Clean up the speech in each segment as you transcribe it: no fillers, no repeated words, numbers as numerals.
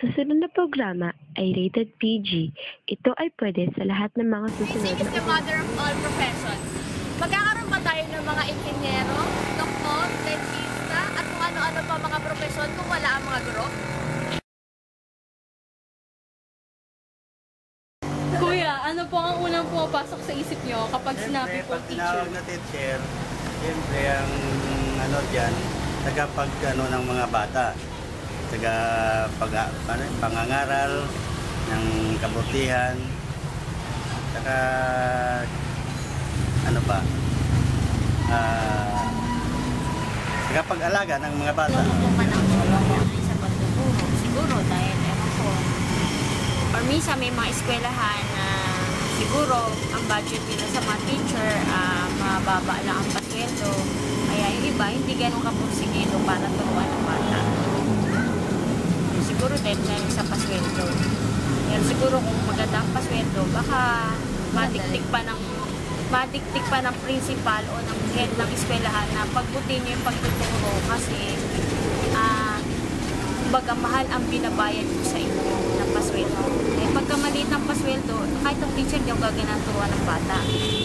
susunod na programa ay rated PG. Ito ay pwede sa lahat ng mga susunod Music is the mother of all professions. Magkakaroon pa tayo ng mga inhinyero, doktor, dentista, at kung ano-ano pa mga profesyon kung wala ang mga guro? Kuya, ano po ang unang pumapasok sa isip nyo kapag sinabi po Pag teacher? tinawag na teacher, siyempre ang ano dyan, tagapag ano ng mga bata. Pangangaral ng kabutihan. Saka ano pa? Tagapag-alaga ng mga bata. Kung ka ng tulong sa pagtuturo, siguro dahil ewan ko. Or minsan may mga eskwelahan na siguro ang budget nila sa mga teacher, mababa lang ang pasweldo. Kaya yung iba, hindi ganun kapursigido para turuan ng bata. Siguro dahil dahil sa pasweldo. Pero siguro kung maganda ang pasweldo, baka madiktik pa ng principal o ng head ng eskwelahan na pagbutin niyo yung pagtuturo kasi kumbaga mahal ang binabayad ko sa inyo ng pasweldo. Eh, pagka maliit ang pasweldo, kahit ang teacher niyo gaganang turuan ng bata.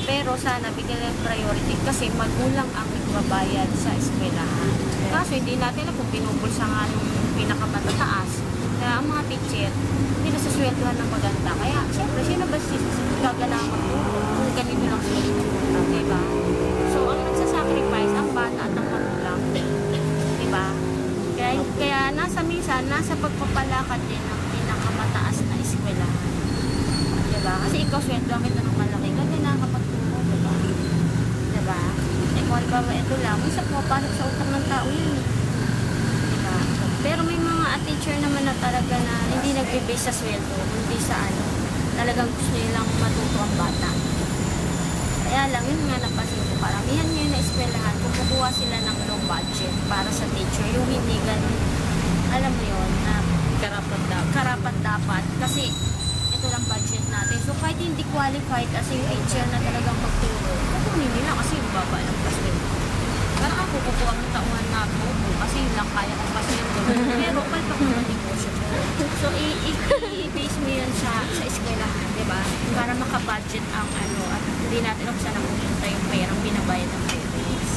Pero sana bigyan ng priority kasi magulang ang nagbabayad sa eskwelahan. Kaso hindi natin alam kung pinupulsa nga nung pinakamatataas. Kaya ang mga teacher, hindi na sasweldohan ng maganda. Kaya siyempre, sino ba gaganang magturo kung ganito lang sila ituturo, diba? So, ang nagsasacrifice, ang bata at ang magulang. Diba? Kaya nasa pagpapalakad din ng pinakamataas na eskwelahan. Diba? Kasi ikaw sweldohan kita ng malaki, kasi nakakapagturo, diba? Diba? Eh kung halimbawa ito lang, isa pumapasok sa utang ng tao yun. Diba? Pero may mga teacher naman na talaga na hindi nagbe-base sa sweldo, hindi sa ano, talagang gusto nilang matuto ang bata. Kaya lang, yun nga napansin ko, paramihan ngayon na eskwelahan, kumukuha sila ng low budget para sa teacher, yung hindi ganun, alam mo yun, na karapat dapat, kasi ito lang budget natin. So kahit hindi qualified kasi yung teacher na talagang magturo, kukunin nila kasi yung baba ng pasweldo. Parang ako kukuha ng taungan na bobo kasi yun lang kaya kong pasweldo. Pero palpak naman negosyo ko. So i-base mo yun sa eskwelahan, di ba? Para makabudget ang ano at hindi natin kung saan napupunta yung perang binabayad ng parents.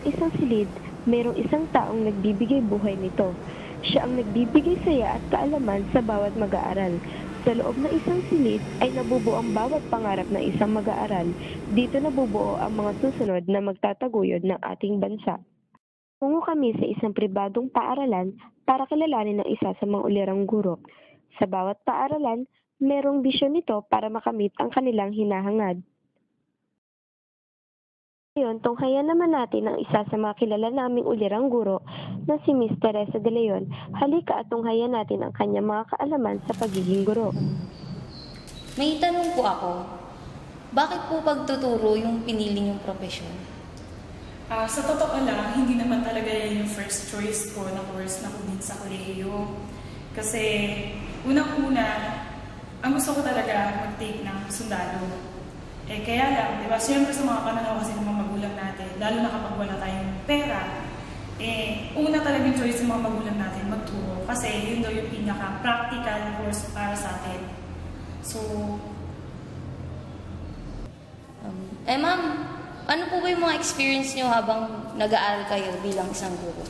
Isang silid, mayroong isang taong nagbibigay buhay nito. Siya ang nagbibigay saya at kaalaman sa bawat mag-aaral. Sa loob ng isang silid ay nabubuo ang bawat pangarap ng isang mag-aaral. Dito nabubuo ang mga susunod na magtataguyod ng ating bansa. Tungo kami sa isang pribadong paaralan para kilalanin ng isa sa mga ulirang guro. Sa bawat paaralan, merong bisyon nito para makamit ang kanilang hinahangad. Ngayon, tunghayan naman natin ang isa sa mga kilala naming ulirang guro na si Miss Teresa de Leon. Halika at tunghayan natin ang kanyang mga kaalaman sa pagiging guro. May tanong po ako, bakit po pagtuturo yung pinili niyong profesyon? Sa totoo lang, hindi naman talaga yan yung first choice ko na course na kunin sa kolehiyo. Kasi unang-una, ang gusto ko talaga mag-take ng sundalo. Eh kaya lang, di ba, siyempre sa mga pananaw kasi ng mga magulang natin, lalo na kapag wala tayong pera, una talagang choice ng mga magulang natin magturo. Kasi yun daw yung pinaka-practical course para sa atin. So, Ma'am, ano po ba yung mga experience niyo habang nag-aaral kayo bilang isang guro?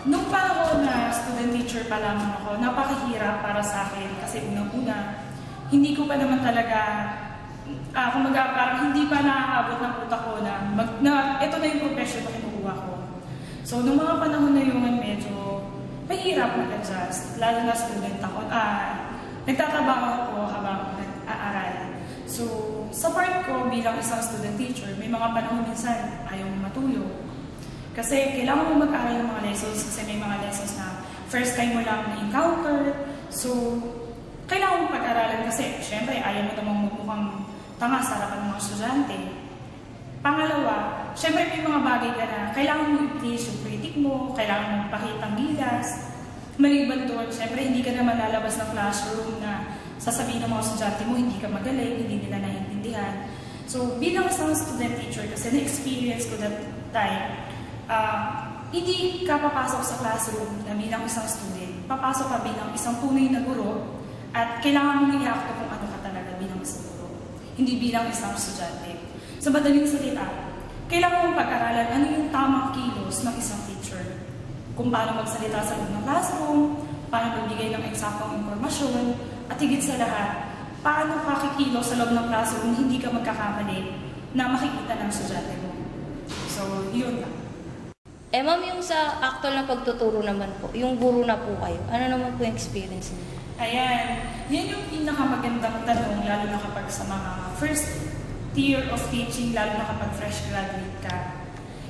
Nung panahon na student teacher pa lamang ako, napakahirap para sa akin kasi unang-una, hindi ko pa naman talaga, kumbaga parang hindi pa nakakabot ng utak ko na ito na yung profession na kinukuha ko. So, nung mga panahon na yun, medyo mahirap mag-adjust, lalo na student ako. Nagtatrabaho ako habang nag-aaral. So, sa part ko bilang isang student teacher, may mga panahon minsan ayaw mo matulog. Kasi kailangan mo mag-aaral ng mga lessons kasi may mga lessons na first time mo lang na-encounter. So, kailangan mo pag-aralan kasi syempre ayaw mo namang magmukhang tanga sa harapan ng mga estudyante. Pangalawa, syempre may mga bagay ka na kailangan mo i-please yung critic mo, kailangan mo pakitang gilas. Maliban doon, syempre hindi ka naman lalabas ng classroom na sasabihin ng mga estudyante mo hindi ka magaling, hindi nila naiintindihan. So bilang isang student teacher kasi na-experience ko that time, hindi ka papasok sa classroom na bilang isang student. Papasok ka bilang isang tunay na guro at kailangan mong i-acto kung ano ka talaga bilang isang guro. Hindi bilang isang estudyante. Sa madaling salita, kailangan mong pag-aralan ano yung tamang kilos ng isang teacher. Kung paano magsalita sa loob ng classroom, paano magbigay ng eksaktong informasyon, at higit sa lahat, paano kakikilos sa loob ng classroom hindi ka magkakamali na makikita ng estudyante mo. So, yun lang. Ma'am, yung sa actual na pagtuturo naman po, yung guro na po kayo, ano naman po yung experience niyo? Ayan, yan yung pinakamagandang tanong, lalo na kapag sa mga first tier of teaching, lalo na kapag fresh graduate ka.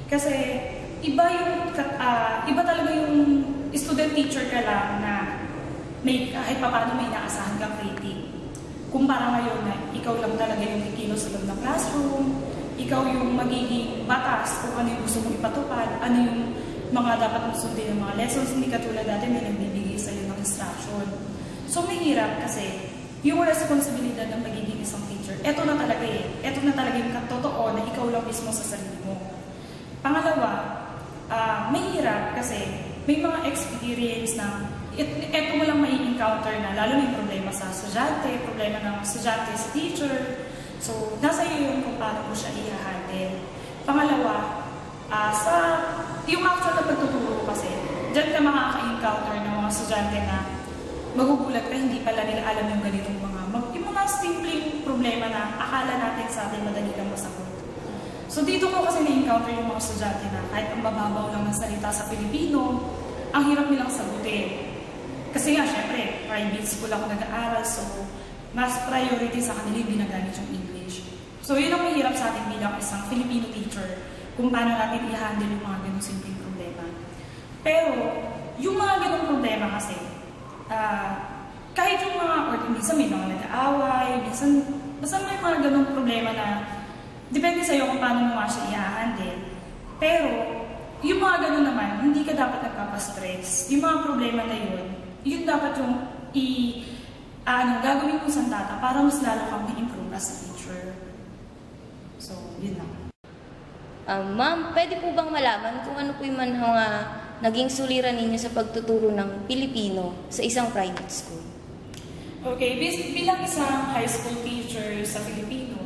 Kasi, iba talaga yung student teacher ka lang na may, kahit paano may naasahan kang rating. Kumpara ngayon na ikaw lang talaga yung kikilos sa loob ng classroom, ikaw yung magiging batas kung ano yung gusto mong ipatupad, ano yung mga dapat mong sundin ng mga lessons, hindi katulad dati may nagbibigay sa iyo ng instruction. So mahirap kasi yung responsibilidad ng pagiging isang teacher, eto na talaga Eto na talaga yung totoo na ikaw lang mismo sa sarili mo. Pangalawa, mahirap kasi may mga experience na eto mo lang mai-encounter na lalo may problema sa estudyante, problema ng estudyante sa teacher. So, nasa iyo yung kung paano mo siya i-handle. Pangalawa, yung actual na pagtuturo kasi, dyan ka makaka-encounter ng mga estudyante na magugulat ka, hindi pala nila alam yung ganitong yung mga simpleng problema na akala natin sa atin madali lang masagot. So, dito ko kasi na-encounter yung mga estudyante na kahit ang bababaw lang ng salita sa Pilipino, ang hirap nilang sagutin. Kasi nga, syempre, private school ako nag-aaral, so mas priority sa kanila yung ginagamit yung English. So, yun ang mahirap sa atin bilang isang Filipino teacher, kung paano natin i-handle yung mga ganong simpleng problema. Pero, yung mga ganong problema kasi, kahit yung mga, or minsan may mga nag-aaway, minsan, basta may mga ganong problema na, depende sa'yo kung paano mo nga siya i-handle. Pero, yung mga ganon naman, hindi ka dapat nagpapastress. Yung mga problema na yun dapat yung gagawin mong sandata para mas lalo kang ma-improve as a teacher. So, yun lang. Ma'am, pwede po bang malaman kung ano po yung mga naging suliran ninyo sa pagtuturo ng Pilipino sa isang private school? Okay, bilang isang high school teacher sa Pilipino,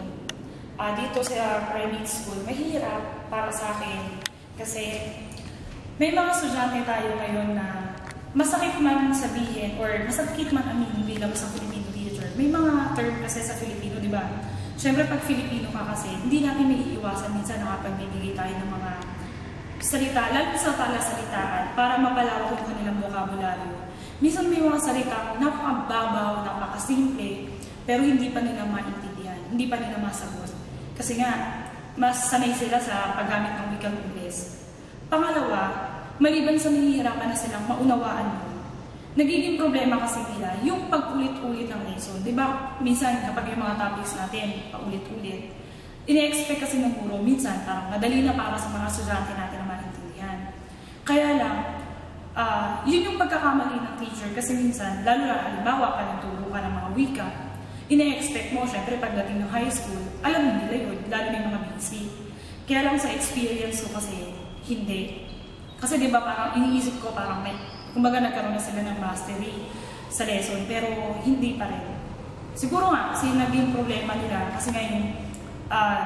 dito sa private school, mahirap para sa akin kasi may mga estudyante tayo ngayon na masakit man sabihin or masakit man aminin bilang isang Filipino teacher. May mga term kasi sa Filipino, di ba? Siyempre, pag Filipino ka kasi, hindi natin may iiwasan minsan na kapag bibigay tayo ng mga salita, lalo sa talasalitaan, para mapalawak yung kanilang bokabularyo. Minsan may mga salita napakababaw, napakasimple, pero hindi pa nila maintindihan, hindi pa nila masagot. Kasi nga, mas sanay sila sa paggamit ng wikang Ingles. Pangalawa, maliban sa nahihirapan na silang maunawaan mo, nagiging problema kasi nila yung pag-ulit-ulit ng lesson. Diba, minsan kapag yung mga topics natin, paulit-ulit, ine-expect kasi ng guro, minsan parang madali na para sa mga estudyante natin na maintindihan. Kaya lang, yun yung pagkakamali ng teacher kasi minsan, lalo na halimbawa ka nagturo ka ng mga wika, ine-expect mo, syempre pagdating ng high school, alam nila yun, lalo na yung mga busy. Kaya lang sa experience ko kasi, hindi. Kasi di ba parang iniisip ko parang may, kumbaga nagkaroon na sila ng mastery sa lesson, pero hindi pa rin. Siguro nga, kasi naging problema nila, kasi ngayon,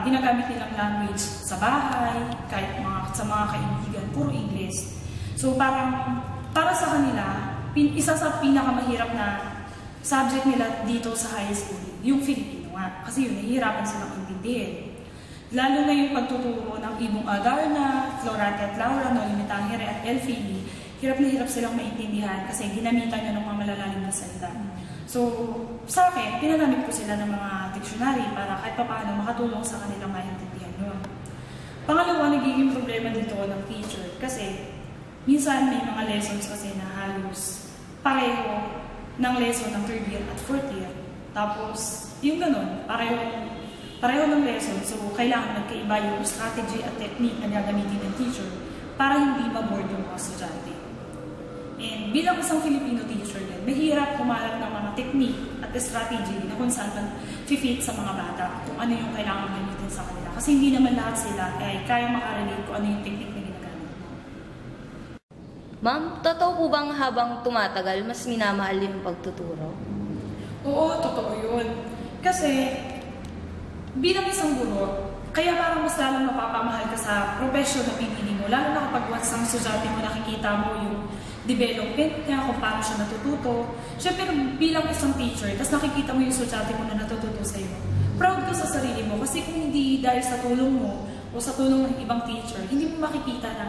ginagamit nilang language sa bahay, kahit sa mga kaibigan, puro English. So parang, para sa kanila, isa sa pinakamahirap na subject nila dito sa high school, yung Filipino nga. Kasi yun, nahihirapan silang intindihin. Lalo na yung pagtuturo ng Ibong Adarna, Florante at Laura, Noli Me Tangere at Elfie, hirap na hirap silang maintindihan kasi ginamitan nyo ng mga malalalim na salita. So, sa akin, pinagamit ko sila ng mga dictionary para kahit paano makatulong sa kanilang maintindihan yun. Pangalawa, nagiging problema dito ng teacher kasi minsan may mga lessons kasi na halos pareho ng lesson ng 3rd year at 4th year. Tapos, yung ganun, pareho ng lesson, so kailangan magkaiba yung strategy at technique na gagamitin ng teacher para hindi ma-board yung mga estudyante. And bilang isang Filipino teacher din, mahirap kumalat ng mga technique at strategy na kung saan mag-fit sa mga bata kung ano yung kailangan gamitin sa kanila. Kasi hindi naman lahat sila ay kaya makarelate kung ano yung technique na ginagamit mo. Ma'am, totoo po bang habang tumatagal, mas minamahal yung pagtuturo? Oo, totoo yun. Kasi, bilang isang guro, kaya parang mas lalong mapapamahal ka sa profession na pinili mo. Lalo na kapag once ang estudyante mo, nakikita mo yung development niya, kung paano siya natututo. Siyempre, bilang isang teacher, tapos nakikita mo yung estudyante mo na natututo sa'yo. Proud ka sa sarili mo kasi kung hindi dahil sa tulong mo o sa tulong ng ibang teacher, hindi mo makikita na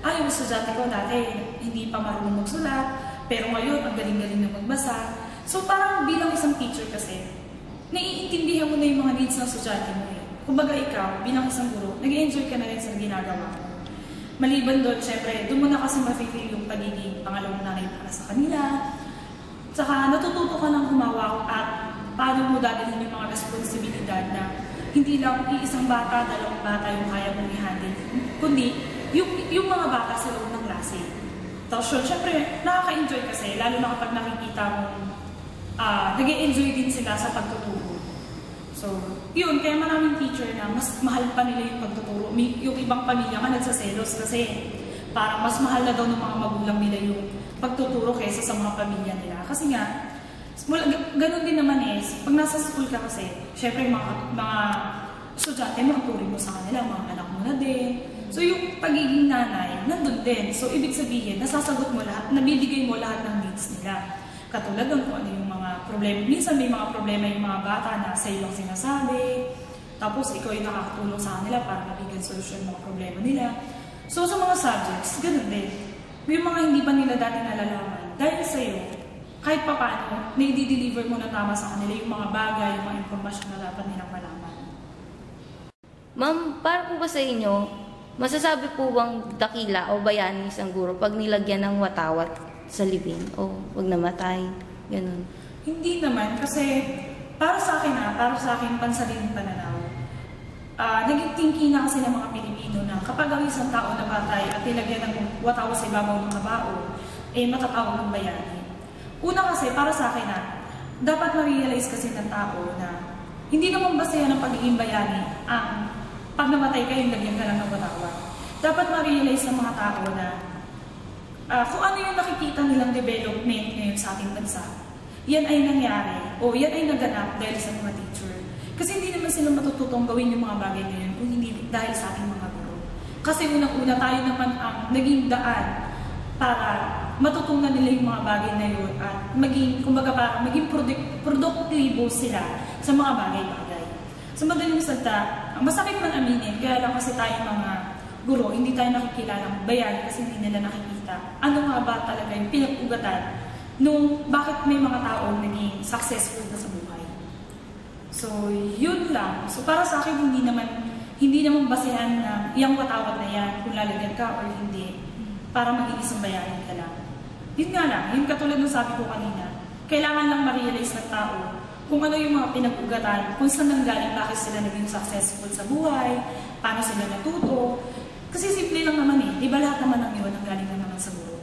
yung estudyante ko dati hindi pa marunong magsulat, pero ngayon ang galing-galing na magbasa. So parang bilang isang teacher kasi, naiintindihan mo na yung mga needs ng estudyante mo. Kumbaga ikaw, bilang isang guro, nag-enjoy ka na rin sa ginagawa mo. Maliban doon, syempre, doon mo na kasi ma-feel yung pagiging pangalawang nanay para sa kanila. Tsaka natututo ka ng humawak at paano mo dadalhin yung mga responsibilidad na hindi lang iisang bata, dalawang bata yung kaya mong i-handle, kundi yung mga bata sa loob ng klase. Tapos yun, syempre, nakaka-enjoy kasi, lalo na kapag nakikita mong nag-e-enjoy din sila sa pagtuturo. So, yun, kaya maraming teacher na mas mahal pa nila yung pagtuturo. Yung ibang pamilya nga nagsaselos kasi parang mas mahal na daw ng mga magulang nila yung pagtuturo kaysa sa mga pamilya nila. Kasi nga, ganun din naman pag nasa school ka kasi, syempre mga estudyante mo, ang turing mo sa kanila, mga anak mo na din. So yung pagiging nanay, nandun din. So ibig sabihin, nasasagot mo lahat, nabibigay mo lahat ng needs nila. Katulad doon kung ano yung mga problema. Minsan may mga problema yung mga bata na sa iyo lang sinasabi. Tapos ikaw yung nakakatulong sa kanila para mabigyan solusyon ng mga problema nila. So sa mga subjects, ganun din. Yung mga hindi pa nila dati nalalaman, dahil sa iyo, kahit pa paano, na-deliver mo na tama sa kanila yung mga bagay, yung mga impormasyon na dapat nilang malaman. Ma'am, para po ba sa inyo, masasabi po bang dakila o bayani isang guro pag nilagyan ng watawat sa libing o wag namatay, ganun? Hindi naman, kasi para sa akin pansariling pananaw. Naging thinking na kasi ng mga Pilipino na kapag ang isang tao na patay at nilagyan ng watawat sa ibabaw ng kabao, matatawag ng bayani. Una kasi, para sa akin dapat ma-realize kasi ng tao na hindi naman basta yan ang pagiging bayani ang pag namatay ka, yung lagyan ka lang ng watawat. Dapat ma-realize ng mga tao na kung ano yung nakikita nilang development ngayon sa ating bansa, yan ay nangyari o yan ay naganap dahil sa mga teacher. Kasi hindi naman sila matututong gawin yung mga bagay na yun kung hindi dahil sa ating mga guro. Kasi unang-una tayo naman ang naging daan para matutunan nila yung mga bagay na yun at maging, kumbaga parang maging produktibo sila sa mga bagay-bagay. Sa madaling salita, masakit man aminin, kaya lang kasi tayo mga guro, hindi tayo nakikilala ng bayani kasi hindi nila nakikita. Ano nga ba talaga yung pinag-ugatan nung bakit may mga tao naging successful na sa buhay. So, yun lang. So, para sa akin, hindi naman basehan na yung watawat na yan, kung lalagyan ka or hindi, para maging isang bayani ka lang. Yun nga lang, yung katulad ng sabi ko kanina, kailangan lang ma-realize ng tao kung ano yung mga pinag-ugatan, kung saan nanggaling, bakit sila naging successful sa buhay, paano sila natuto. Kasi simple lang naman di ba lahat naman ng yun nanggaling na naman sa buhay.